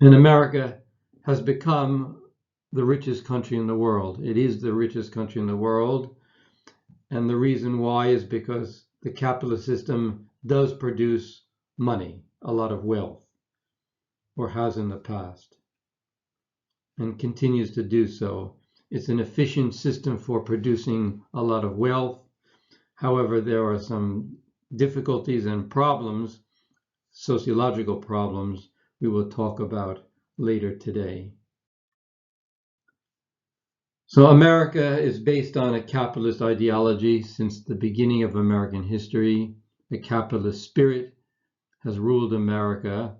And America has become the richest country in the world. It is the richest country in the world. And the reason why is because the capitalist system does produce money, a lot of wealth, or has in the past, and continues to do so. It's an efficient system for producing a lot of wealth. However, there are some difficulties and problems, sociological problems, we will talk about later today. So America is based on a capitalist ideology since the beginning of American history. The capitalist spirit has ruled America.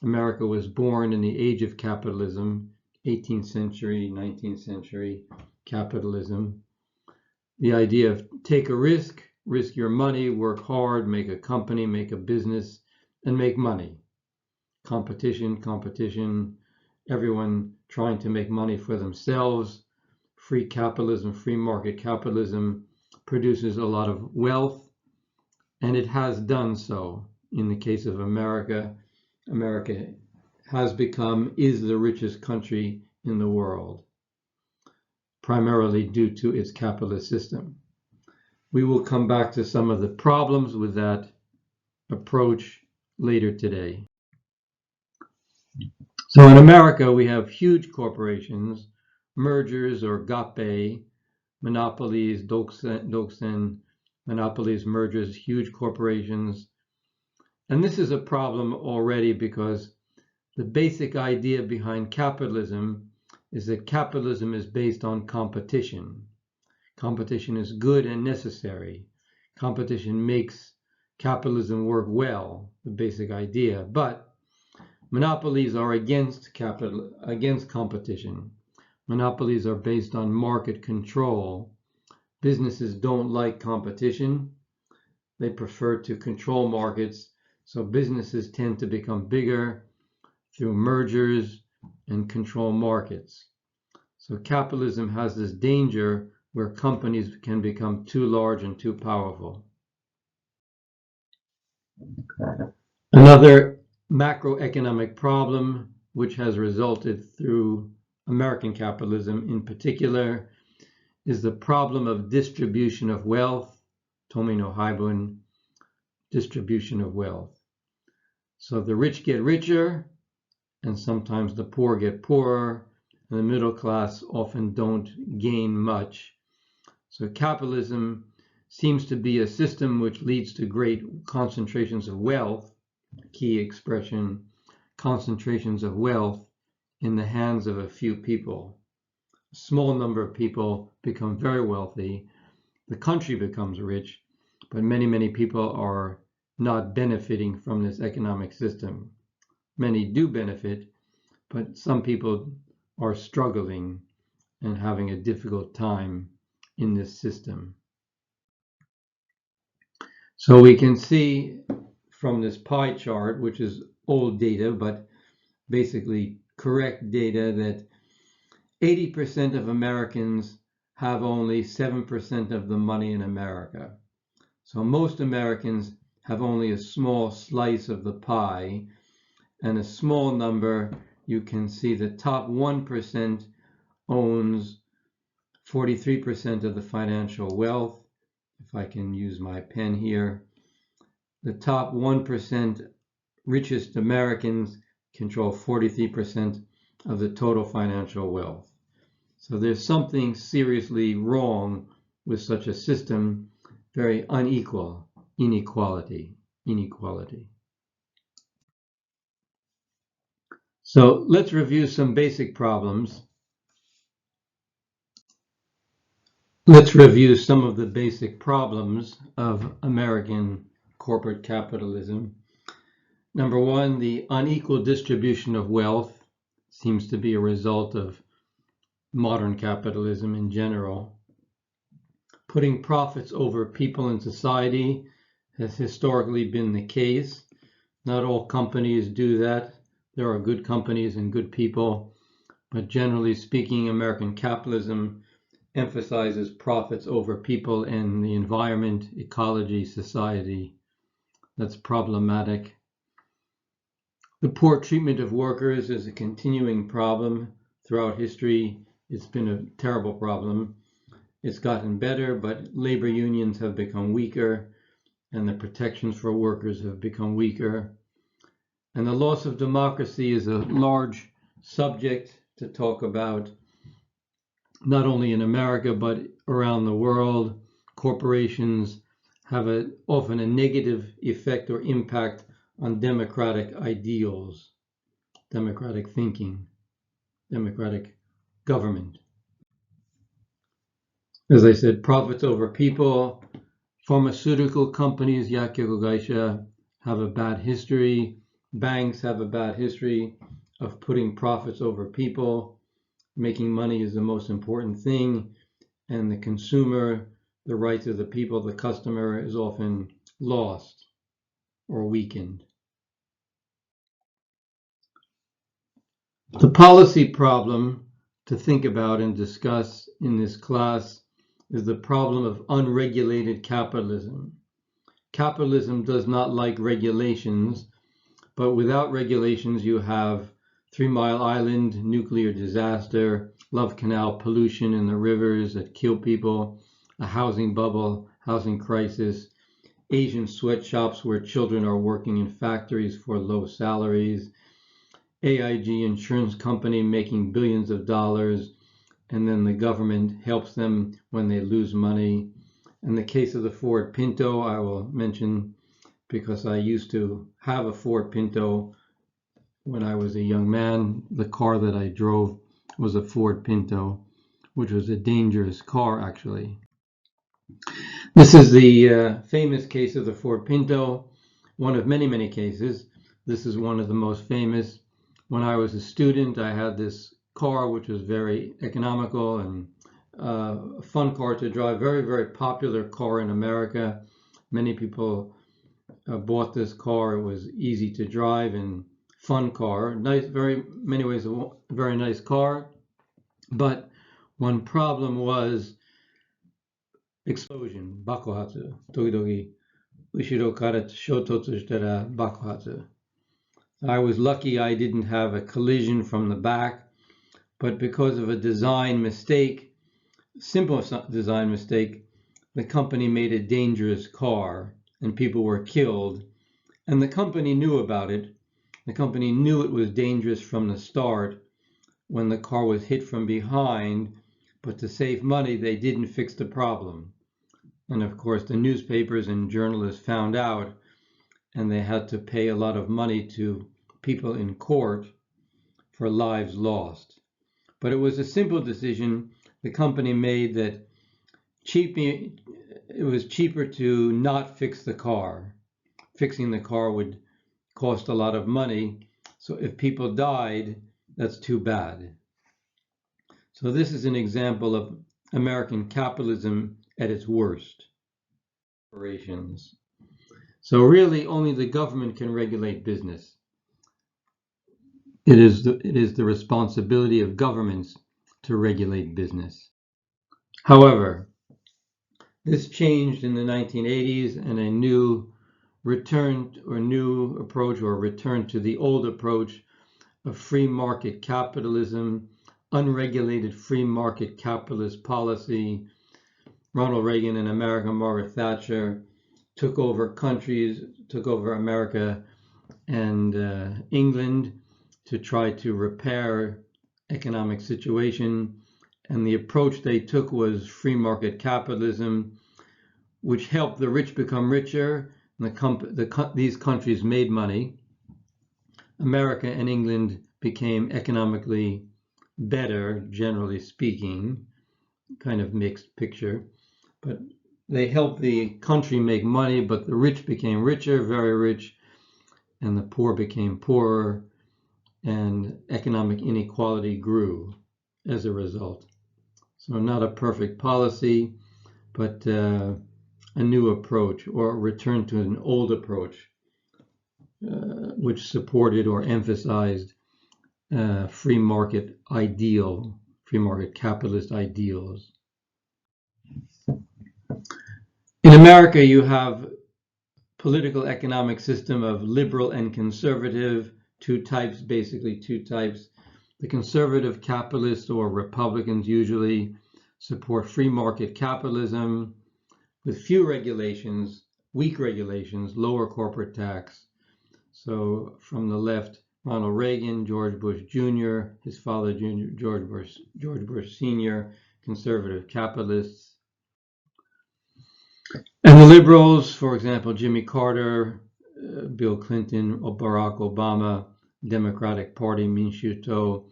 America was born in the age of capitalism, 18th century, 19th century capitalism. The idea of take a risk your money, work hard, make a company, make a business, and make money. Competition, everyone trying to make money for themselves. Free capitalism, free market capitalism produces a lot of wealth, and it has done so. In the case of America, America is the richest country in the world, primarily due to its capitalist system. We will come back to some of the problems with that approach later today. So in America, we have huge corporations, mergers or gape, monopolies, doksen, monopolies, mergers, huge corporations. And this is a problem already because the basic idea behind capitalism is that capitalism is based on competition. Competition is good and necessary. Competition makes capitalism work well, the basic idea. But monopolies are against competition. Monopolies are based on market control. Businesses don't like competition. They prefer to control markets. So businesses tend to become bigger through mergers and control markets. So capitalism has this danger where companies can become too large and too powerful. Another macroeconomic problem, which has resulted through American capitalism in particular, is the problem of distribution of wealth, Tomi no Haibun, distribution of wealth. So the rich get richer, and sometimes the poor get poorer, and the middle class often don't gain much. So capitalism seems to be a system which leads to great concentrations of wealth, key expression, concentrations of wealth in the hands of a few people. A small number of people become very wealthy, the country becomes rich, but many people are not benefiting from this economic system. Many do benefit, but some people are struggling and having a difficult time in this system. So we can see from this pie chart, which is old data, but basically correct data, that 80% of Americans have only 7% of the money in America. So most Americans have only a small slice of the pie, and a small number, you can see the top 1% owns 43% of the financial wealth. If I can use my pen here, the top 1% richest Americans control 43% of the total financial wealth. So there's something seriously wrong with such a system, very unequal, inequality. So let's review some basic problems. Let's review some of the basic problems of American corporate capitalism. Number one, the unequal distribution of wealth seems to be a result of modern capitalism in general. Putting profits over people and society has historically been the case. Not all companies do that. There are good companies and good people, but generally speaking, American capitalism emphasizes profits over people and the environment, ecology, society. That's problematic. The poor treatment of workers is a continuing problem throughout history. It's been a terrible problem. It's gotten better, but labor unions have become weaker, and the protections for workers have become weaker. And the loss of democracy is a large subject to talk about, not only in America, but around the world. Corporations have often a negative effect or impact on democratic ideals, democratic thinking, democratic government. As I said, profits over people. Pharmaceutical companies, Yakkyoku Gaisha, have a bad history. Banks have a bad history of putting profits over people. Making money is the most important thing, and the consumer, the rights of the people, the customer, is often lost or weakened. The policy problem to think about and discuss in this class is the problem of unregulated capitalism. Capitalism does not like regulations, but without regulations you have 3 Mile Island, nuclear disaster, Love Canal pollution in the rivers that kill people, a housing bubble, housing crisis, Asian sweatshops where children are working in factories for low salaries, AIG insurance company making billions of dollars, and then the government helps them when they lose money. In the case of the Ford Pinto, I will mention because I used to have a Ford Pinto when I was a young man. The car that I drove was a Ford Pinto, which was a dangerous car, actually. This is the famous case of the Ford Pinto, one of many, many cases. This is one of the most famous. When I was a student, I had this car, which was very economical and a fun car to drive, very, very popular car in America. Many people bought this car. It was easy to drive and fun car. Nice, very many ways a very nice car. But one problem was explosion, bakuhatsu. Togidogi, ushiro kara shototsu shitara bakuhatsu. I was lucky I didn't have a collision from the back, but because of a design mistake, simple design mistake, the company made a dangerous car and people were killed. And the company knew about it. The company knew it was dangerous from the start when the car was hit from behind, but to save money, they didn't fix the problem. And of course, the newspapers and journalists found out, and they had to pay a lot of money to people in court for lives lost. But it was a simple decision the company made that it was cheaper to not fix the car. Fixing the car would cost a lot of money. So if people died, that's too bad. So this is an example of American capitalism at its worst. Operations. So really only the government can regulate business. It is the responsibility of governments to regulate business. However, this changed in the 1980s, and a new return to the old approach of free market capitalism, unregulated free market capitalist policy. Ronald Reagan and Margaret Thatcher took over America and England to try to repair economic situation. And the approach they took was free market capitalism, which helped the rich become richer. These countries made money. America and England became economically better, generally speaking, kind of mixed picture. But they helped the country make money, but the rich became richer, very rich, and the poor became poorer, and economic inequality grew as a result. So not a perfect policy, but a new approach, or a return to an old approach, which supported or emphasized free market capitalist ideals. In America, you have political economic system of liberal and conservative, two types, basically two types. The conservative capitalists, or Republicans usually, support free market capitalism with few regulations, weak regulations, lower corporate tax. So from the left, Ronald Reagan, George Bush Jr., his father, George Bush Sr., conservative capitalists. And the liberals, for example, Jimmy Carter, Bill Clinton, or Barack Obama, Democratic Party, Minchuto,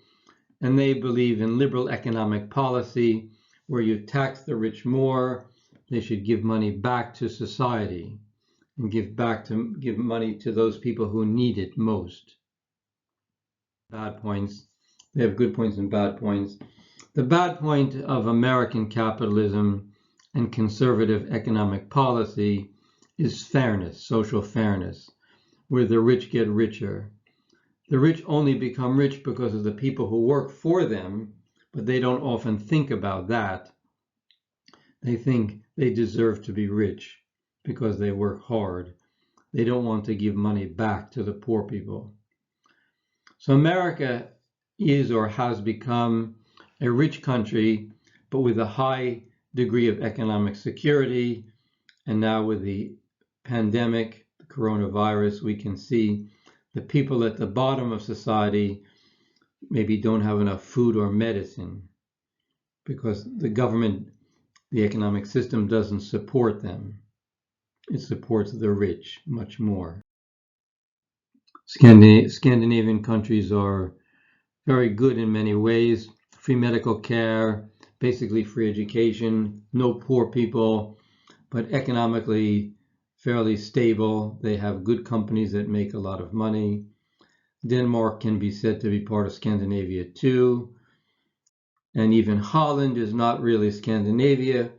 and they believe in liberal economic policy where you tax the rich more. They should give money back to society and give money to those people who need it most. Bad points. They have good points and bad points. The bad point of American capitalism and conservative economic policy is fairness, social fairness, where the rich get richer. The rich only become rich because of the people who work for them, but they don't often think about that. They think they deserve to be rich because they work hard. They don't want to give money back to the poor people. So America is or has become a rich country, but with a high degree of economic security. And now with the pandemic, the coronavirus, we can see the people at the bottom of society maybe don't have enough food or medicine because the government, the economic system doesn't support them. It supports the rich much more. Scandinavian countries are very good in many ways. Free medical care, basically free education, no poor people, but economically fairly stable. They have good companies that make a lot of money. Denmark can be said to be part of Scandinavia too. And even Holland is not really Scandinavia,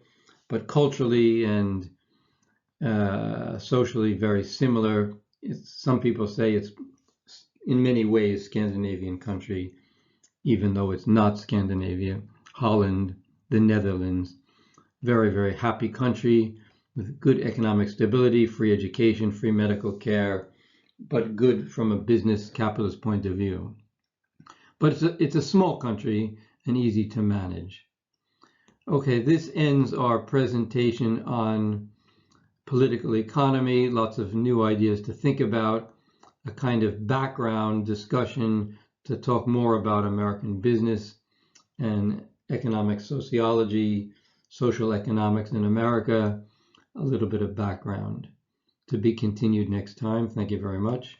but culturally and socially very similar. Some people say it's in many ways Scandinavian country, even though it's not Scandinavia. Holland, the Netherlands, very, very happy country with good economic stability, free education, free medical care, but good from a business capitalist point of view. But it's a small country and easy to manage. Okay, this ends our presentation on political economy, lots of new ideas to think about, a kind of background discussion to talk more about American business and economic sociology, social economics in America, a little bit of background. To be continued next time. Thank you very much.